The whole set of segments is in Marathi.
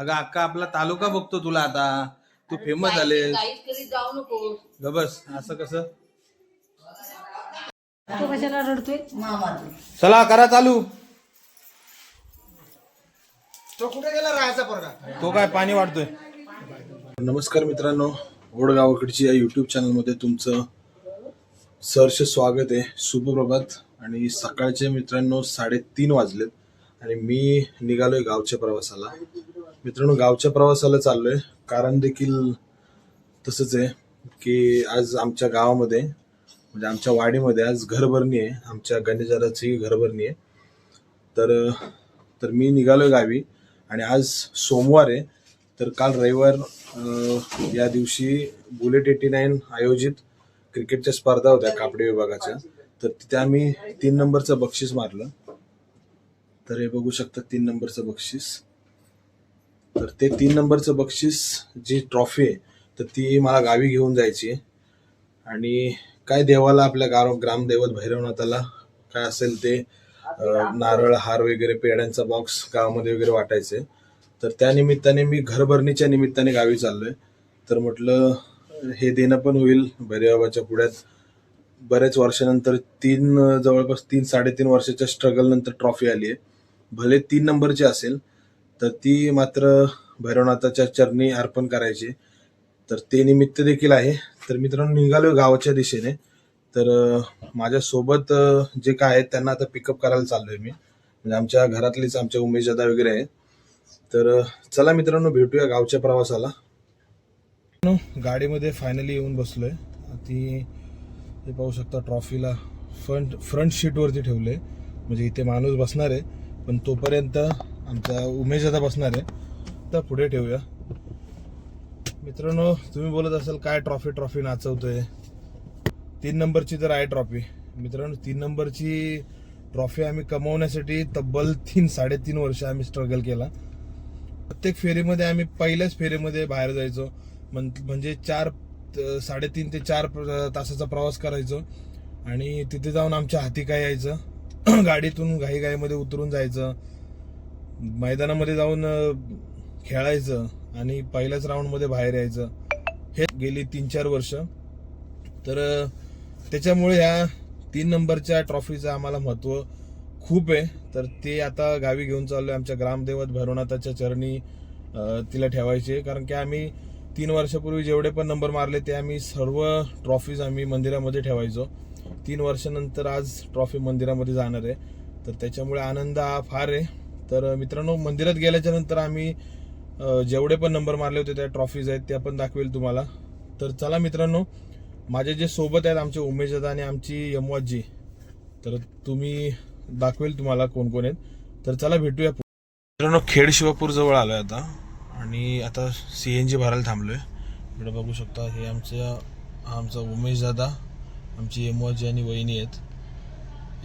अगं अक्का आपला तालुका बघतो तुला आता. तू फेमस झालेस. जाऊ नको. ग बस असं कसं. तो कशाला रडतोय मामा? चला करा चालू. तो कुठे गेला राहायचा पोरगा? तो काय पाणी वाढतोय. नमस्कार मित्रांनो, ओढ गावाकडची या युट्यूब चॅनल मध्ये तुमचं सहर्ष स्वागत आहे. शुभप्रभात. आणि सकाळचे मित्रांनो 3:30 वाजलेत आणि मी निघालोय गावच्या प्रवासाला. मित्रांनो गावच्या प्रवासाला चाललोय कारण देखील तसंच आहे की आज आमच्या गावामध्ये म्हणजे आमच्या वाडीमध्ये आज घरभरणी आहे. आमच्या गणेशदादाची घरभरणी आहे. तर मी निघालोय गावी आणि आज सोमवार आहे. तर काल रविवार या दिवशी बुलेट 89 आयोजित क्रिकेटच्या स्पर्धा होत्या कापडी विभागाच्या. तर तिथे आम्ही 3 नंबरचं बक्षीस मारलं. तर हे बघू शकता 3 नंबरचं बक्षीस. तर ते 3 नंबरचं बक्षीस जी ट्रॉफी आहे तर ती मला गावी घेऊन जायची आहे. आणि काय देवाला आपल्या ग्रामदैवत भैरवनाथाला काय असेल ते नारळ हार वगैरे पेड्यांचा बॉक्स गावामध्ये वगैरे वाटायचे. तर त्या निमित्ताने मी घरभरणीच्या निमित्ताने गावी चाललोय. तर म्हटलं हे देणं पण होईल भैरवाबाच्या पुढ्यात. बऱ्याच वर्षानंतर जवळपास 3-3.5 वर्षाच्या स्ट्रगल नंतर ट्रॉफी आली आहे. भले 3 नंबरची असेल तर ती मात्र भैरवनाथाच्या चरणी अर्पण करायची. तर ते निमित्त देखील आहे. तर मित्रांनो निघालोय गावाच्या दिशेने. तर माझ्यासोबत जे काय आहेत त्यांना आता पिकअप करायला चाललोय मी. म्हणजे आमच्या घरातलीच आमच्या उमेश दादा वगैरे आहेत. तर चला मित्रांनो भेटूया गावच्या प्रवासाला. गाडीमध्ये फायनली येऊन बसलोय. ती हे पाहू शकता ट्रॉफीला फ्रंट सीटवरती ठेवले. म्हणजे इथे माणूस बसणार आहे पण तोपर्यंत आमचा उमेश दादा बसणार आहे. तर पुढे ठेवूया. मित्रांनो तुम्ही बोलत असाल काय ट्रॉफी नाचवतोय. 3 नंबरची तर आहे ट्रॉफी. मित्रांनो 3 नंबरची ट्रॉफी आम्ही कमवण्यासाठी तब्बल 3-3.5 वर्ष आम्ही स्ट्रगल केला. प्रत्येक फेरीमध्ये आम्ही पहिल्याच फेरीमध्ये बाहेर जायचो. म्हणजे 3.5 ते 4 तासाचा प्रवास करायचो आणि तिथे जाऊन आमच्या हाती काय यायचं गाडीतून घाईमध्ये उतरून जायचं, मैदानामध्ये जाऊन खेळायचं आणि पहिल्याच राऊंडमध्ये बाहेर यायचं. हे गेली 3-4 वर्ष. तर त्याच्यामुळे ह्या 3 नंबरच्या ट्रॉफीचं आम्हाला महत्त्व खूप आहे. तर ते आता गावी घेऊन चाललोय. आमच्या ग्रामदैवत भैरवनाथाच्या चरणी तिला ठेवायचे. कारण की आम्ही 3 वर्षापूर्वी जेवढे पण नंबर मारले ते आम्ही सर्व ट्रॉफीज आम्ही मंदिरामध्ये ठेवायचो. 3 वर्षानंतर आज ट्रॉफी मंदिरामध्ये जाणार आहे. तर त्याच्यामुळे आनंद हा फार आहे. तर मित्रांनो मंदिरात गेल्याच्या नंतर आम्ही जेवढे पण नंबर मारले होते त्या ट्रॉफीज आहेत त्या पण दाखवेल तुम्हाला. तर चला मित्रांनो माझे जे सोबत आहेत आमचे उमेश दादा आणि आमची यमवाजी, तर तुम्ही दाखवेल तुम्हाला कोण कोण आहेत. तर चला भेटूया. मित्रांनो खेड शिवापूर जवळ आलोय आता आणि आता CNG भरायला थांबलोय. इकडे बघू शकता हे आमचा उमेश दादा, आमची यमवाजी आणि वहिनी आहेत.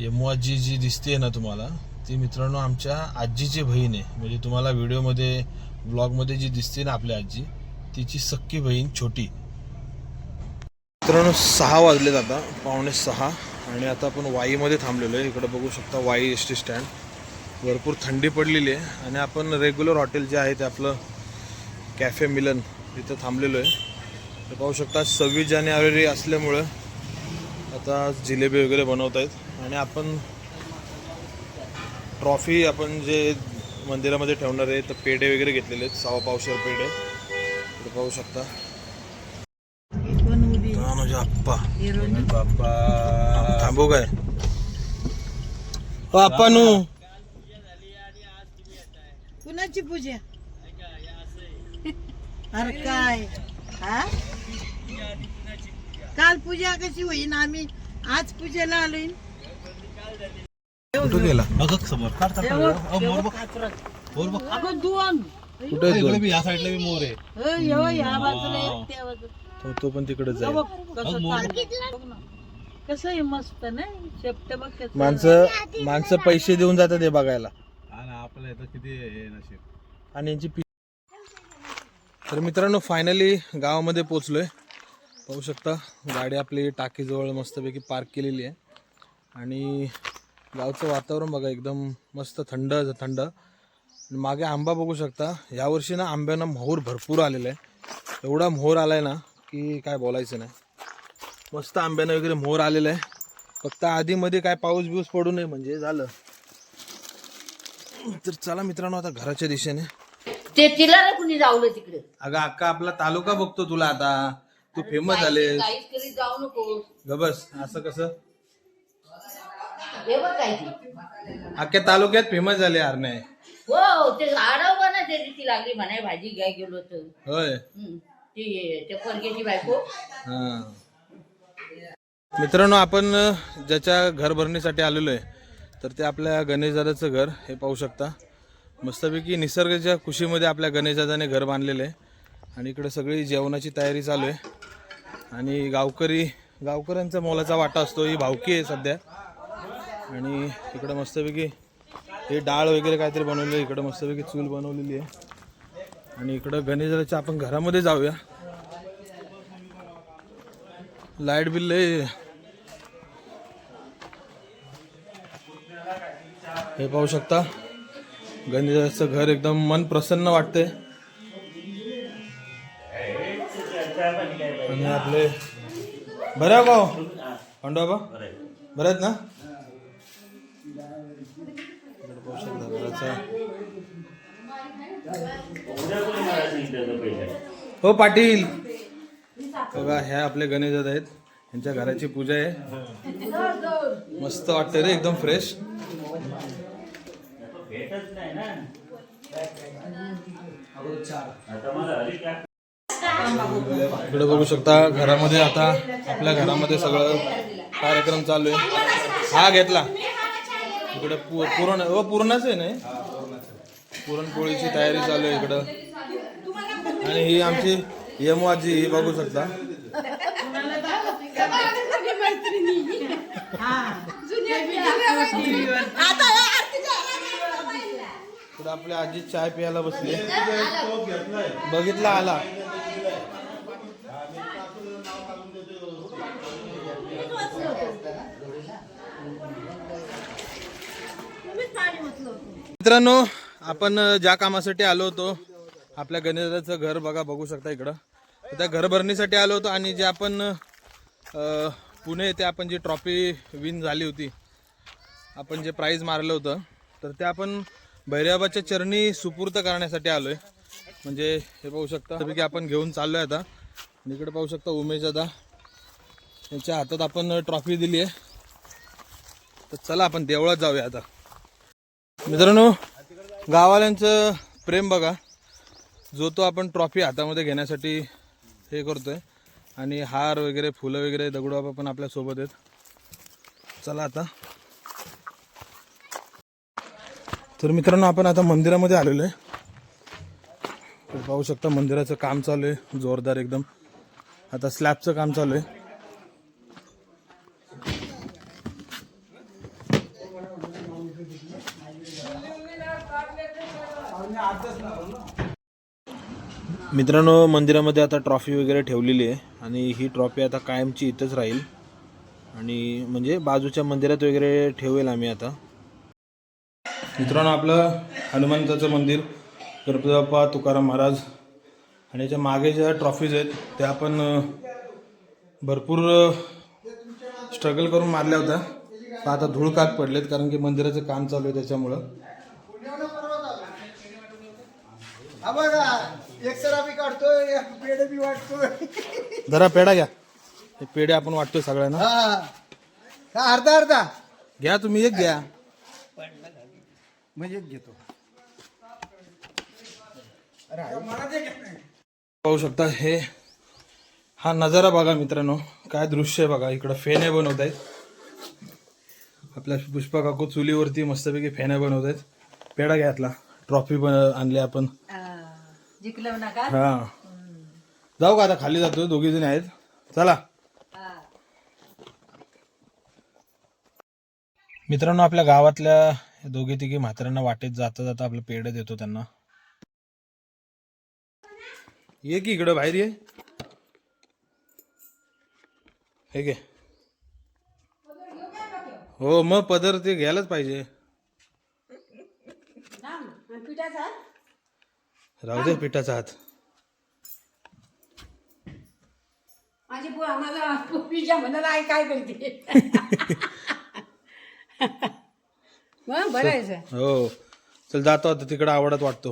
यमवाजी जी दिसते ना तुम्हाला ती मित्रांनो आमच्या आजीची बहीण आहे. म्हणजे तुम्हाला व्हिडिओमध्ये ब्लॉगमध्ये जी दिसते ना आपली आजी तिची सख्खी बहीण छोटी. मित्रांनो 6 वाजलेत आता 5:45 आणि आता आपण वाईमध्ये थांबलेलो आहे. इकडे बघू शकता वाई ST स्टँड. भरपूर थंडी पडलेली आहे आणि आपण रेग्युलर हॉटेल जे आहे ते आपलं कॅफे मिलन इथं थांबलेलो आहे. तर पाहू शकता 26 जानेवारी असल्यामुळं आता जिलेबी वगैरे बनवत आहेत आणि आपण ट्रॉफी आपण जे मंदिरामध्ये ठेवणार आहे तर पेढे वगैरे घेतलेले आहेत. 1.25 पावशेर पेढे. तर पाहू शकता बाप्पा थांबू काय बाप्पानू. कुणाची पूजा? अरे काय हा काल पूजा कशी होईन? आम्ही आज पूजेला आलोय. कुठं गेला कुठे या साईडला बी मोर आहे. तो पण तिकडे जाईल. कसं आहे मस्त नाही शेपट बघ. माणसं पैसे देऊन जातात हे बघायला आपल्याला इथं किती नशीब. आणि यांची तर मित्रांनो फायनली गावामध्ये पोचलोय. पाहू शकता गाडी आपली टाकीजवळ मस्तपैकी पार्क केलेली आहे आणि गावचं वातावरण बघा एकदम मस्त थंड मागे आंबा बघू शकता. यावर्षी ना आंब्यानं मोहर भरपूर आलेला आहे. एवढा मोहर आलाय ना की काय बोलायचं नाही. मस्त आंब्यानं वगैरे मोहर आलेला आहे. फक्त आधीमध्ये काय पाऊस बिऊस पडू नये म्हणजे झालं. तर चला मित्रांनो आता घराच्या दिशेने. ते तिला ना कुणी जावलं तिकडे. अगं अक्का आपला तालुका बघतो तुला आता. तू फेमस झाले. काहीच करीत जाऊ नको. गबस असं कसं. हे बघ काय ती. अख्ख्या तालुक्यात फेमस झाले यार नाही. हो ते आडव ना ते ती लागली म्हणाय भाजी घ्याय गेलो तर. होय ती त्या पोरग्याची बायको. हा. मित्रांनो आपण ज्याच्या घर भरणीसाठी आलेलो आहे तर ते आपल्या गणेशदादाचं घर हे पाहू शकता. मस्तपैकी निसर्गाच्या खुशीमध्ये आपल्या गणेशदादाने घर बांधलेलं आहे. आणि इकडे सगळी जेवणाची तयारी चालू आहे. आणि गावकऱ्यांचा मोलाचा वाटा असतो. ही भावकी आहे सध्या. आणि इकडे मस्तपैकी हे डाळ वगैरे काहीतरी बनवलेलं आहे. इकडे मस्तपैकी चूल बनवलेली आहे. आणि इकडं गणेशदादाच्या आपण घरामध्ये जाऊया. लाईट बिल हे पाहू शकता. गणेशाचं घर एकदम मन प्रसन्न वाटते. आणि आपले बरं आहे भाऊ पांडवा बरं आहेत ना. पाहू शकता घराचा. हो पाटील बघा ह्या आपले गणेशदादा आहेत. यांच्या घराची पूजा आहे. मस्त वाटतं रे एकदम फ्रेश. इकडे बघू शकता घरामध्ये आता आपल्या घरामध्ये सगळं कार्यक्रम चालू आहे. हा घेतला इकडे पुरणच आहे ना. पुरणपोळीची तयारी चालू आहे इकडं. आणि ही आमची यमवाजी ही बघू शकता. इकडे आपल्या आजी चाय प्यायला बसली. बघितला आला. मित्रांनो आपण ज्या कामासाठी आलो होतो आपल्या गणेशाचं घर बघू शकता इकडं. त्या घर भरणीसाठी आलो होतो. आणि जे आपण पुणे येथे आपण जी ट्रॉफी विन झाली होती आपण जे प्राईज मारलं होतं तर ते आपण भैरवाबाच्या चरणी सुपूर्त करण्यासाठी आलोय. म्हणजे हे पाहू शकता की आपण घेऊन चाललोय आता. आणि इकडे पाहू शकता उमेश दादा यांच्या हातात आपण ट्रॉफी दिली आहे. तर चला आपण देवळात जाऊया आता. मित्रांनो गाववाल्यांचं प्रेम बघा. जो तो आपण ट्रॉफी हातामध्ये घेण्यासाठी हे करतोय. आणि हार वगैरे फुलं वगैरे दगडूबाबा पण आपल्या सोबत आहेत. चला आता. तर मित्रांनो आपण आता मंदिरामध्ये आलेलो आहे. पाहू शकता मंदिराचं काम चालू आहे जोरदार एकदम. आता स्लॅबचं काम चालू आहे. मित्रांनो मंदिरामध्ये आता ट्रॉफी वगैरे ठेवलेली आहे. आणि ही ट्रॉफी आता कायमची इथंच राहील. आणि म्हणजे बाजूच्या मंदिरात वगैरे ठेवेल आम्ही आता. मित्रांनो आपलं हनुमंताचं मंदिर गणपती बाप्पा तुकाराम महाराज. आणि याच्या मागे ज्या ट्रॉफीज आहेत त्या आपण भरपूर स्ट्रगल करून मारल्या होत्या. पण आता धूळ कात पडलेत कारण की मंदिराचं काम चालू आहे त्याच्यामुळं. जरा पेढा घ्या. हे पेढे आपण वाटतोय सगळ्यांना. अर्धा घ्या तुम्ही एक घ्या. म्हणजे घेतो. पाहू शकता हे हा नजारा बघा मित्रांनो. काय दृश्य आहे बघा. इकडं फेण्या बनवत आहेत. आपल्या पुष्पा काकू चुलीवरती मस्तपैकी फेण्या बनवत आहेत. पेढा घ्यातला ट्रॉफी आणली आपण. जिंकलं नका. हा जाऊ का आता खाली जातोय. दोघी जण आहेत चला. मित्रांनो आपल्या गावातल्या दोघी तिघी म्हाताऱ्यांना वाटेत जाता जाता आपलं पेढे देतो त्यांना. ये की इकडं बाहेर ये. हे घे. हो मग पदर ते घ्यायलाच पाहिजे. पिठाचा राहू दे पिठाचा हात. माझी पोर आम्हाला पिझ्झा म्हणाला आई काय करते. मग बरं आहे सर. हो चल जातो आता तिकडे आवडत वाटतो.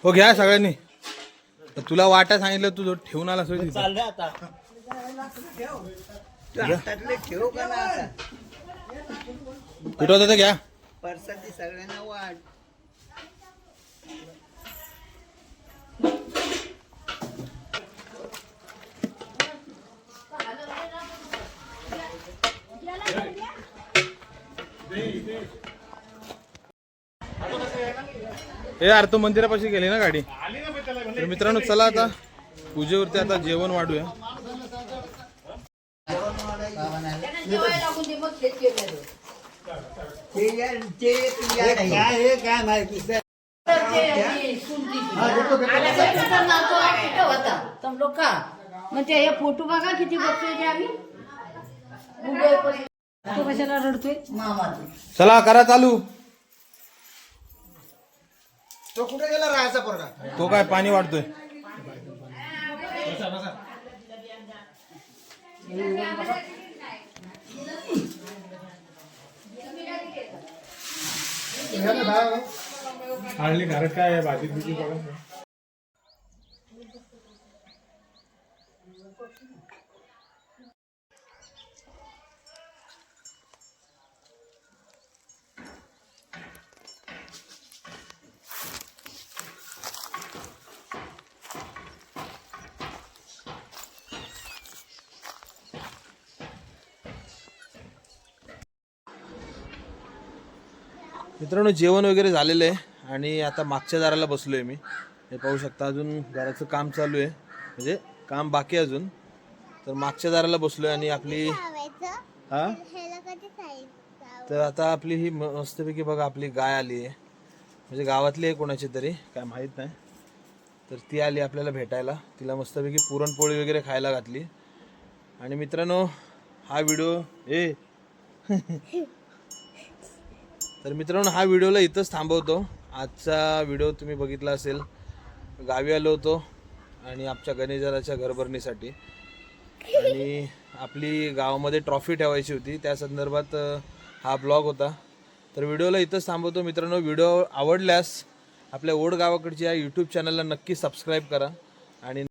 हो घ्या सगळ्यांनी. तुला वाटा सांगितलं तू ठेवून आला सोय चाललंय आता हातातले ठेव का ना आता कुठं होतं ते घ्या. परसाची सगळ्यांना वाट. हे यार तो मंदिरापाशी गेली ना गाडी. तर मित्रांनो चला आता पूजेवरती आता जेवण वाढूया. काय माहिती मग ते हे फोटो बघा किती बघतोय ते आम्ही तो कशाला रडतोय. चला करा चालू. तो कुठे गेला राहायचा पोरगा. तो काय पाणी वाढतोय. आणली घरात काय आहे भाजी बिजी बघा. मित्रांनो जेवण वगैरे झालेलं आहे आणि आता मागच्या दाराला बसलोय मी. हे पाहू शकता अजून घराचं काम चालू आहे, म्हणजे काम बाकी आहे अजून. तर मागच्या दाराला बसलोय आणि आपली हा तर आता आपली ही मस्तपैकी बघा आपली गाय आली आहे, म्हणजे गावातली आहे कोणाची तरी काय माहीत नाही. तर ती आली आपल्याला भेटायला. तिला मस्तपैकी पुरणपोळी वगैरे खायला घातली. आणि मित्रांनो हा व्हिडिओ तर मित्रांनो हा व्हिडिओला इथंच थांबवतो. आजचा व्हिडिओ तुम्ही बघितला असेल. गावी आलो होतो आणि आमच्या गणेशदादाच्या घरभरणीसाठी आणि आपली गावामध्ये ट्रॉफी ठेवायची होती, त्या संदर्भात हा ब्लॉग होता. तर व्हिडिओला इथंच थांबवतो मित्रांनो. व्हिडिओ आवडल्यास आपल्या ओढ गावाकडच्या यूट्यूब चॅनलला नक्की सबस्क्राईब करा आणि